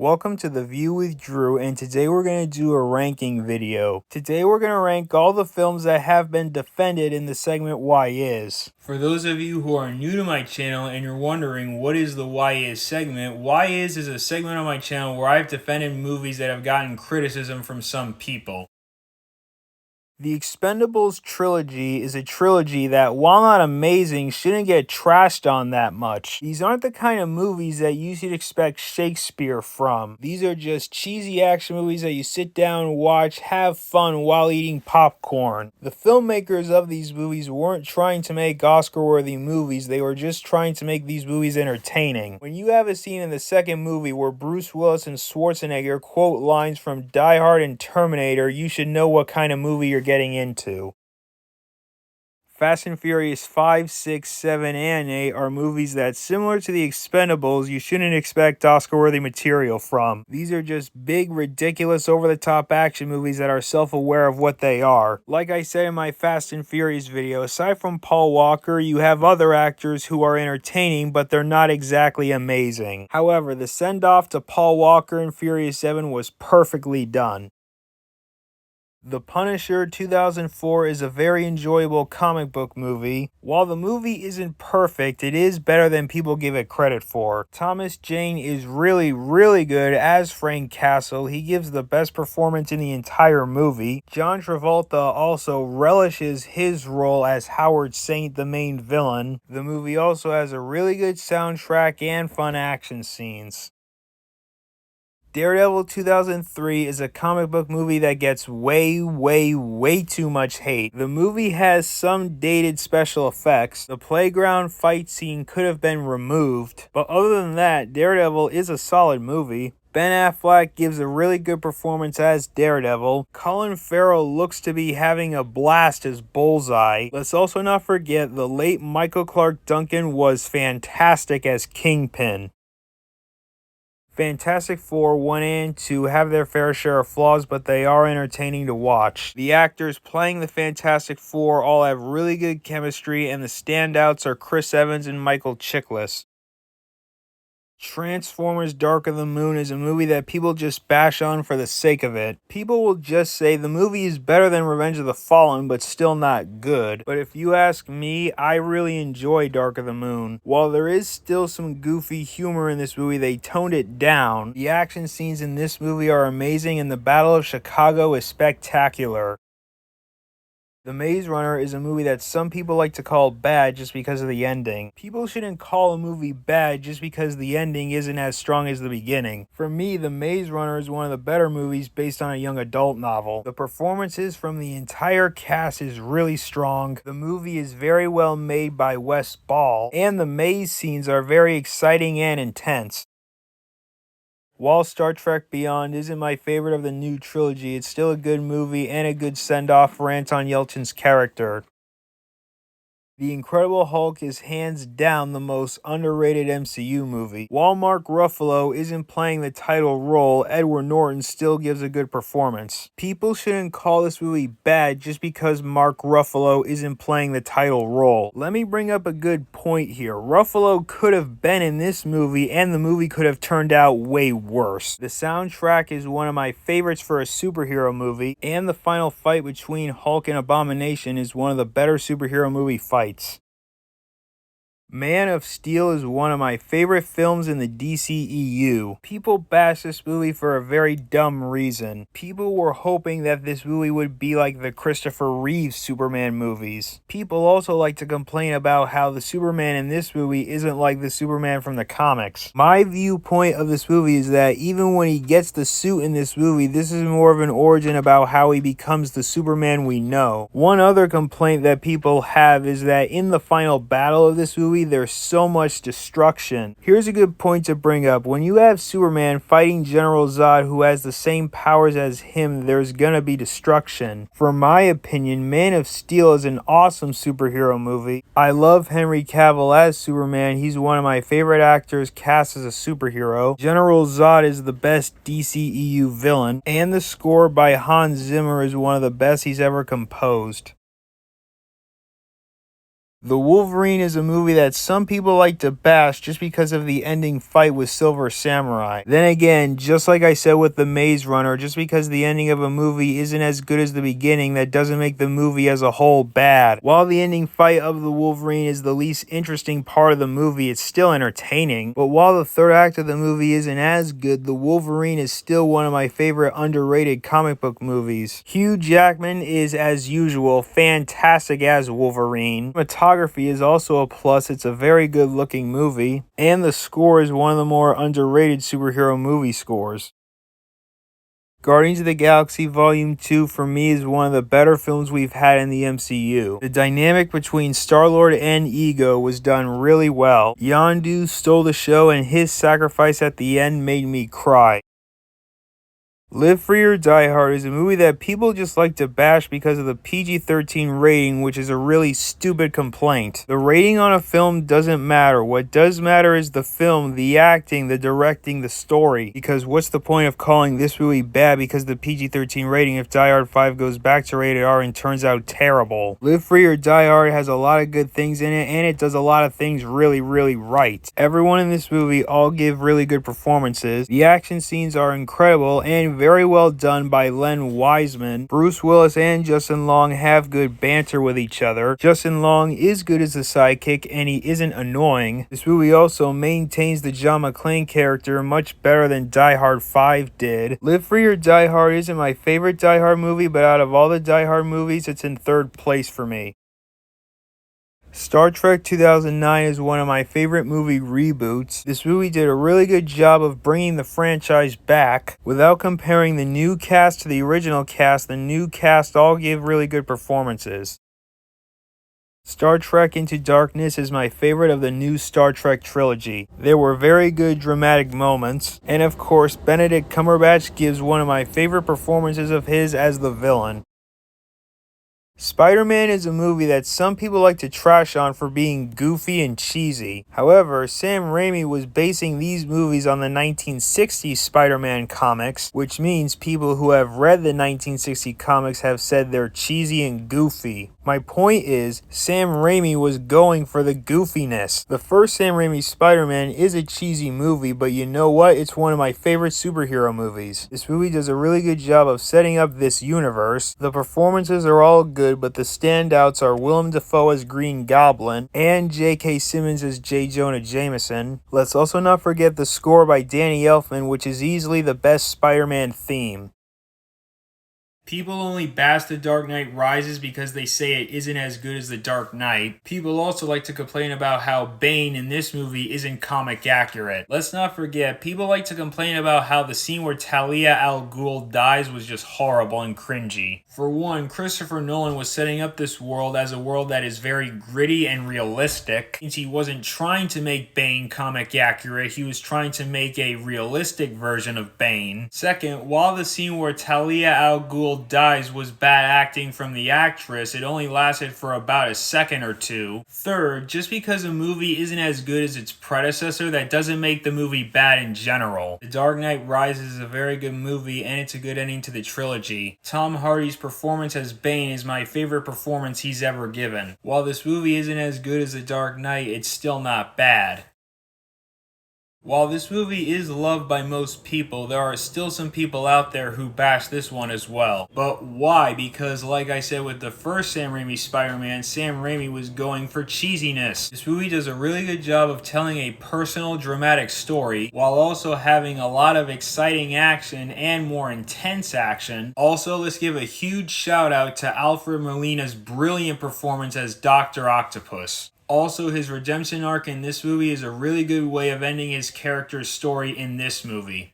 Welcome to The View with Drew, and today we're going to do a ranking video. Today we're going to rank all the films that have been defended in the segment Why Is. For those of you who are new to my channel and you're wondering what is the Why Is segment, Why Is a segment on my channel where I've defended movies that have gotten criticism from some people. The Expendables trilogy is a trilogy that, while not amazing, shouldn't get trashed on that much. These aren't the kind of movies that you should expect Shakespeare from. These are just cheesy action movies that you sit down, watch, have fun while eating popcorn. The filmmakers of these movies weren't trying to make Oscar-worthy movies, they were just trying to make these movies entertaining. When you have a scene in the second movie where Bruce Willis and Schwarzenegger quote lines from Die Hard and Terminator, you should know what kind of movie you're getting into. Fast and Furious 5, 6, 7, and 8 are movies that, similar to The Expendables, you shouldn't expect Oscar-worthy material from. These are just big, ridiculous, over-the-top action movies that are self-aware of what they are. Like I said in my Fast and Furious video, aside from Paul Walker, you have other actors who are entertaining, but they're not exactly amazing. However, the send-off to Paul Walker in Furious 7 was perfectly done. The Punisher 2004 is a very enjoyable comic book movie. While the movie isn't perfect, it is better than people give it credit for. Thomas Jane is really good as Frank Castle. He gives the best performance in the entire movie. John Travolta also relishes his role as Howard Saint, the main villain. The movie also has a really good soundtrack and fun action scenes. Daredevil 2003 is a comic book movie that gets way too much hate. The movie has some dated special effects. The playground fight scene could have been removed, but other than that, Daredevil is a solid movie. Ben Affleck gives a really good performance as Daredevil. Colin Farrell looks to be having a blast as Bullseye. Let's also not forget the late Michael Clarke Duncan was fantastic as Kingpin. Fantastic Four 1 and 2 have their fair share of flaws, but they are entertaining to watch. The actors playing the Fantastic Four all have really good chemistry, and the standouts are Chris Evans and Michael Chiklis. Transformers Dark of the Moon is a movie that people just bash on for the sake of it. People will just say the movie is better than Revenge of the Fallen, but still not good. But if you ask me, I really enjoy Dark of the Moon. While there is still some goofy humor in this movie, they toned it down. The action scenes in this movie are amazing, and the Battle of Chicago is spectacular. The Maze Runner is a movie that some people like to call bad just because of the ending. People shouldn't call a movie bad just because the ending isn't as strong as the beginning. For me, The Maze Runner is one of the better movies based on a young adult novel. The performances from the entire cast is really strong. The movie is very well made by Wes Ball, and the maze scenes are very exciting and intense. While Star Trek Beyond isn't my favorite of the new trilogy, it's still a good movie and a good send-off for Anton Yelchin's character. The Incredible Hulk is hands down the most underrated MCU movie. While Mark Ruffalo isn't playing the title role, Edward Norton still gives a good performance. People shouldn't call this movie bad just because Mark Ruffalo isn't playing the title role. Let me bring up a good point here. Ruffalo could have been in this movie and the movie could have turned out way worse. The soundtrack is one of my favorites for a superhero movie, and the final fight between Hulk and Abomination is one of the better superhero movie fights. Man of Steel is one of my favorite films in the DCEU. People bash this movie for a very dumb reason. People were hoping that this movie would be like the Christopher Reeve Superman movies. People also like to complain about how the Superman in this movie isn't like the Superman from the comics. My viewpoint of this movie is that even when he gets the suit in this movie, this is more of an origin about how he becomes the Superman we know. One other complaint that people have is that in the final battle of this movie, there's so much destruction. Here's a good point to bring up. When you have Superman fighting General Zod, who has the same powers as him, there's gonna be destruction. For my opinion, Man of Steel is an awesome superhero movie. I love Henry Cavill as Superman. He's one of my favorite actors cast as a superhero. General Zod is the best DCEU villain, and the score by Hans Zimmer is one of the best he's ever composed. The Wolverine is a movie that some people like to bash just because of the ending fight with Silver Samurai. Then again, just like I said with The Maze Runner, just because the ending of a movie isn't as good as the beginning, that doesn't make the movie as a whole bad. While the ending fight of the Wolverine is the least interesting part of the movie, it's still entertaining. But while the third act of the movie isn't as good, the Wolverine is still one of my favorite underrated comic book movies. Hugh Jackman is, as usual, fantastic as Wolverine. Cinematography is also a plus. It's a very good looking movie, and the score is one of the more underrated superhero movie scores. Guardians of the Galaxy Volume 2 for me is one of the better films we've had in the MCU. The dynamic between Star-Lord and Ego was done really well. Yondu stole the show, and his sacrifice at the end made me cry. Live Free or Die Hard is a movie that people just like to bash because of the PG-13 rating, which is a really stupid complaint. The rating on a film doesn't matter. What does matter is the film, the acting, the directing, the story. Because what's the point of calling this movie bad because of the PG-13 rating if Die Hard 5 goes back to rated R and turns out terrible? Live Free or Die Hard has a lot of good things in it, and it does a lot of things really, really right. Everyone in this movie all give really good performances. The action scenes are incredible and very well done by Len Wiseman. Bruce Willis and Justin Long have good banter with each other. Justin Long is good as a sidekick, and he isn't annoying. This movie also maintains the John McClane character much better than Die Hard 5 did. Live Free or Die Hard isn't my favorite Die Hard movie, but out of all the Die Hard movies, it's in third place for me. Star Trek 2009 is one of my favorite movie reboots. This movie did a really good job of bringing the franchise back. Without comparing the new cast to the original cast, the new cast all gave really good performances. Star Trek Into Darkness is my favorite of the new Star Trek trilogy. There were very good dramatic moments, and of course Benedict Cumberbatch gives one of my favorite performances of his as the villain. Spider-Man is a movie that some people like to trash on for being goofy and cheesy. However, Sam Raimi was basing these movies on the 1960s Spider-Man comics, which means people who have read the 1960 comics have said they're cheesy and goofy. My point is, Sam Raimi was going for the goofiness. The first Sam Raimi Spider-Man is a cheesy movie, but you know what? It's one of my favorite superhero movies. This movie does a really good job of setting up this universe. The performances are all good, but the standouts are Willem Dafoe as Green Goblin and J.K. Simmons as J. Jonah Jameson. Let's also not forget the score by Danny Elfman, which is easily the best Spider-Man theme. People only bash The Dark Knight Rises because they say it isn't as good as The Dark Knight. People also like to complain about how Bane in this movie isn't comic accurate. Let's not forget, people like to complain about how the scene where Talia al Ghul dies was just horrible and cringy. For one, Christopher Nolan was setting up this world as a world that is very gritty and realistic. Since he wasn't trying to make Bane comic accurate, he was trying to make a realistic version of Bane. Second, while the scene where Talia al Ghul dies was bad acting from the actress, it only lasted for about a second or two. Third, just because a movie isn't as good as its predecessor, that doesn't make the movie bad in general. The Dark Knight Rises is a very good movie, and it's a good ending to the trilogy. Tom Hardy's performance as Bane is my favorite performance he's ever given. While this movie isn't as good as The Dark Knight, it's still not bad. While this movie is loved by most people, there are still some people out there who bash this one as well. But why? Because like I said with the first Sam Raimi Spider-Man, Sam Raimi was going for cheesiness. This movie does a really good job of telling a personal, dramatic story, while also having a lot of exciting action and more intense action. Also, let's give a huge shout out to Alfred Molina's brilliant performance as Dr. Octopus. Also, his redemption arc in this movie is a really good way of ending his character's story in this movie.